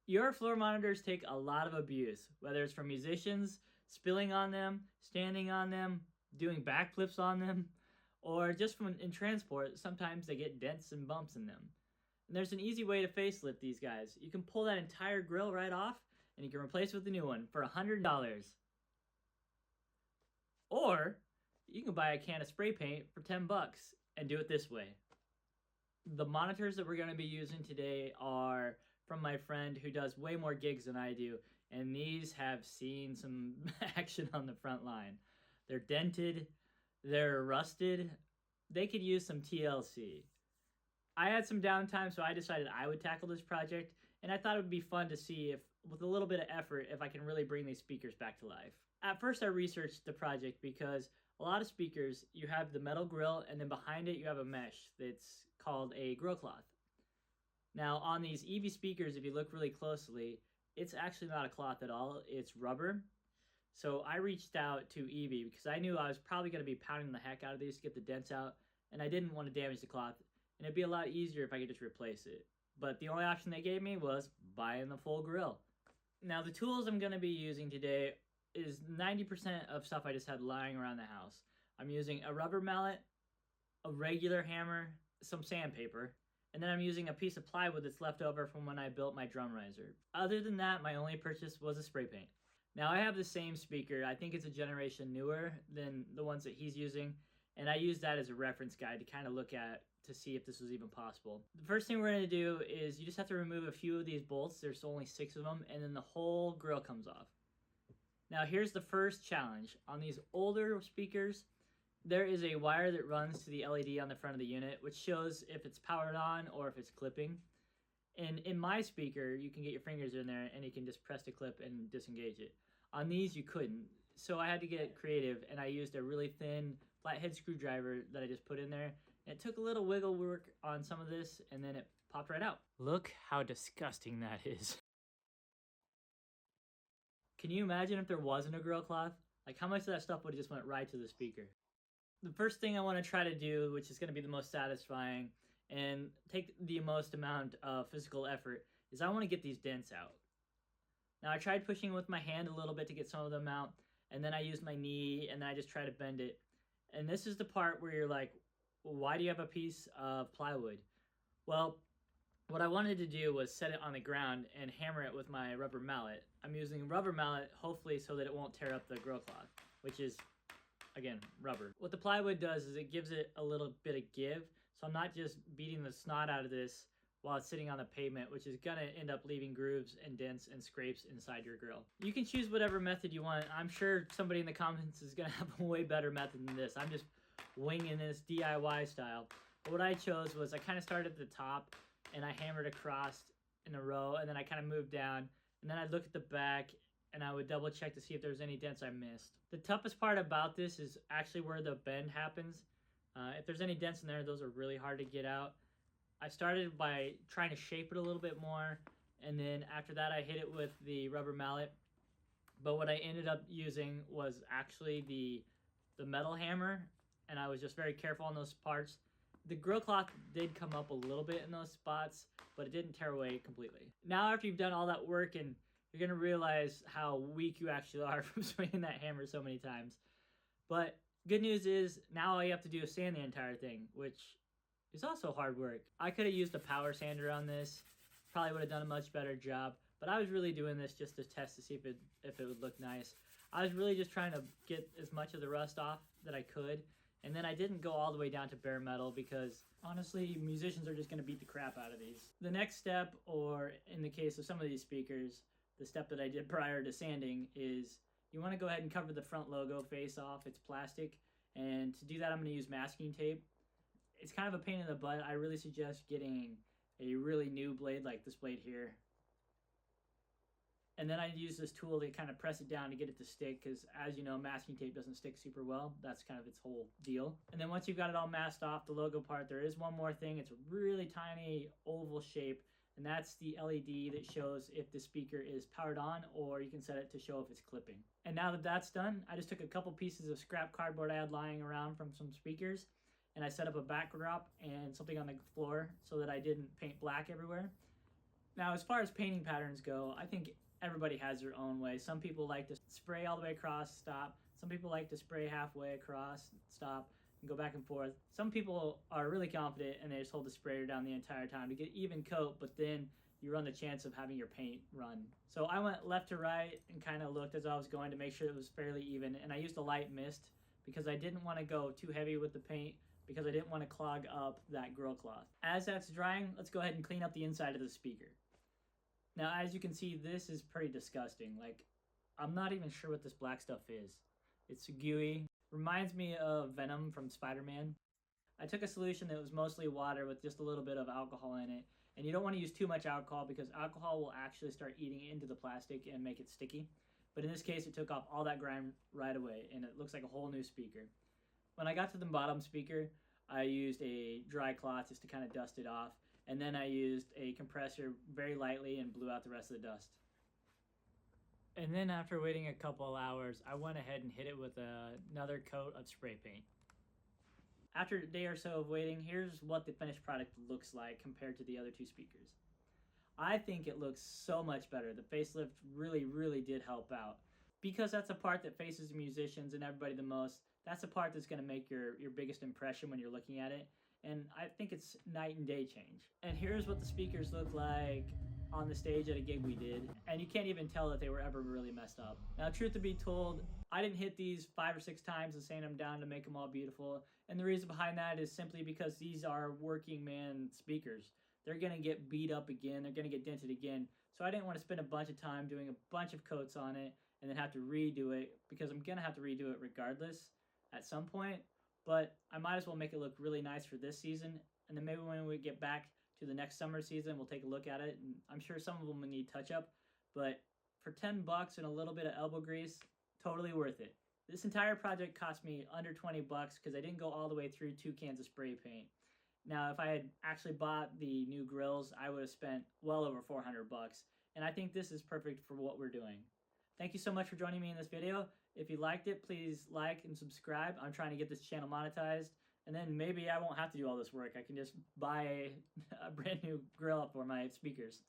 Your floor monitors take a lot of abuse, whether it's from musicians, spilling on them, standing on them, doing backflips on them, or just from in transport, sometimes they get dents and bumps in them. And there's an easy way to facelift these guys. You can pull that entire grill right off and you can replace it with a new one for $100. Or you can buy a can of spray paint for 10 bucks and do it this way. The monitors that we're going to be using today are from my friend who does way more gigs than I do, and these have seen some action on the front line. They're dented, they're rusted, they could use some TLC. I had some downtime, so I decided I would tackle this project, and I thought it would be fun to see if, with a little bit of effort, if I can really bring these speakers back to life. At first, I researched the project because a lot of speakers, you have the metal grill, and then behind it you have a mesh that's called a grill cloth. Now, on these Evie speakers, if you look really closely, it's actually not a cloth at all, it's rubber. So I reached out to Evie because I knew I was probably going to be pounding the heck out of these to get the dents out, and I didn't want to damage the cloth, and it'd be a lot easier if I could just replace it. But the only option they gave me was buying the full grill. Now, the tools I'm going to be using today is 90% of stuff I just had lying around the house. I'm using a rubber mallet, a regular hammer, some sandpaper, and then I'm using a piece of plywood that's left over from when I built my drum riser. Other than that, my only purchase was a spray paint. Now, I have the same speaker. I think it's a generation newer than the ones that he's using, and I use that as a reference guide to kind of look at to see if this was even possible. The first thing we're going to do is you just have to remove a few of these bolts. There's only 6 of them, and then the whole grill comes off. Now, here's the first challenge. On these older speakers, there is a wire that runs to the LED on the front of the unit, which shows if it's powered on or if it's clipping. And in my speaker, you can get your fingers in there and you can just press the clip and disengage it. On these, you couldn't. So I had to get creative, and I used a really thin flathead screwdriver that I just put in there. And it took a little wiggle work on some of this, and then it popped right out. Look how disgusting that is. Can you imagine if there wasn't a grill cloth? Like, how much of that stuff would have just went right to the speaker? The first thing I want to try to do, which is going to be the most satisfying and take the most amount of physical effort, is I want to get these dents out. Now, I tried pushing with my hand a little bit to get some of them out, and then I used my knee, and then I just tried to bend it. And this is the part where you're like, well, why do you have a piece of plywood? Well, what I wanted to do was set it on the ground and hammer it with my rubber mallet. I'm using a rubber mallet, hopefully so that it won't tear up the grill cloth, which is, again, rubber. What the plywood does is it gives it a little bit of give, so I'm not just beating the snot out of this while it's sitting on the pavement, which is gonna end up leaving grooves and dents and scrapes inside your grill. You can choose whatever method you want. I'm sure somebody in the comments is gonna have a way better method than this. I'm just winging this DIY style. But what I chose was I kind of started at the top and I hammered across in a row, and then I kind of moved down, and then I'd look at the back and I would double check to see if there was any dents I missed. The toughest part about this is actually where the bend happens. If there's any dents in there, those are really hard to get out. I started by trying to shape it a little bit more, and then after that I hit it with the rubber mallet. But what I ended up using was actually the metal hammer, and I was just very careful on those parts. The grill cloth did come up a little bit in those spots, but it didn't tear away completely. Now, after you've done all that work, and you're gonna realize how weak you actually are from swinging that hammer so many times. But good news is now all you have to do is sand the entire thing, which is also hard work. I could have used a power sander on this, probably would have done a much better job, but I was really doing this just to test to see if it would look nice. I was really just trying to get as much of the rust off that I could, and then I didn't go all the way down to bare metal because honestly, musicians are just going to beat the crap out of these. The next step, or in the case of some of these speakers, the step that I did prior to sanding, is you want to go ahead and cover the front logo face off. It's plastic, and to do that I'm going to use masking tape. It's kind of a pain in the butt. I really suggest getting a really new blade like this blade here. And then I use this tool to kind of press it down to get it to stick, because as you know, masking tape doesn't stick super well. That's kind of its whole deal. And then once you've got it all masked off, the logo part, there is one more thing. It's a really tiny oval shape, and that's the LED that shows if the speaker is powered on, or you can set it to show if it's clipping. And now that that's done, I just took a couple pieces of scrap cardboard I had lying around from some speakers, and I set up a backdrop and something on the floor so that I didn't paint black everywhere. Now, as far as painting patterns go, I think everybody has their own way. Some people like to spray all the way across, stop. Some people like to spray halfway across, stop, and go back and forth. Some people are really confident and they just hold the sprayer down the entire time to get even coat, but then you run the chance of having your paint run. So I went left to right and kind of looked as I was going to make sure it was fairly even, and I used a light mist because I didn't want to go too heavy with the paint because I didn't want to clog up that grill cloth. As that's drying, let's go ahead and clean up the inside of the speaker. Now, as you can see, this is pretty disgusting. Like, I'm not even sure what this black stuff is. It's gooey. Reminds me of Venom from Spider-Man. I took a solution that was mostly water with just a little bit of alcohol in it. And you don't want to use too much alcohol because alcohol will actually start eating into the plastic and make it sticky. But in this case, it took off all that grime right away, and it looks like a whole new speaker. When I got to the bottom speaker, I used a dry cloth just to kind of dust it off. And then I used a compressor very lightly and blew out the rest of the dust. And then after waiting a couple hours, I went ahead and hit it with another coat of spray paint. After a day or so of waiting, here's what the finished product looks like compared to the other two speakers. I think it looks so much better. The facelift really did help out. Because that's the part that faces musicians and everybody the most, that's the part that's going to make your biggest impression when you're looking at it. And I think it's night and day change. And here's what the speakers look like on the stage at a gig we did, and you can't even tell that they were ever really messed up. Now, truth to be told, I didn't hit these 5 or 6 times and sand them down to make them all beautiful, and the reason behind that is simply because these are working man speakers. They're gonna get beat up again, they're gonna get dented again, so I didn't want to spend a bunch of time doing a bunch of coats on it and then have to redo it, because I'm gonna have to redo it regardless at some point. But I might as well make it look really nice for this season, and then maybe when we get back to the next summer season, we'll take a look at it, and I'm sure some of them will need touch-up, but for $10 and a little bit of elbow grease, totally worth it. This entire project cost me under $20 because I didn't go all the way through 2 cans of spray paint. Now, if I had actually bought the new grills, I would have spent well over $400, and I think this is perfect for what we're doing. Thank you so much for joining me in this video. If you liked it, please like and subscribe. I'm trying to get this channel monetized, and then maybe I won't have to do all this work. I can just buy a brand new grill for my speakers.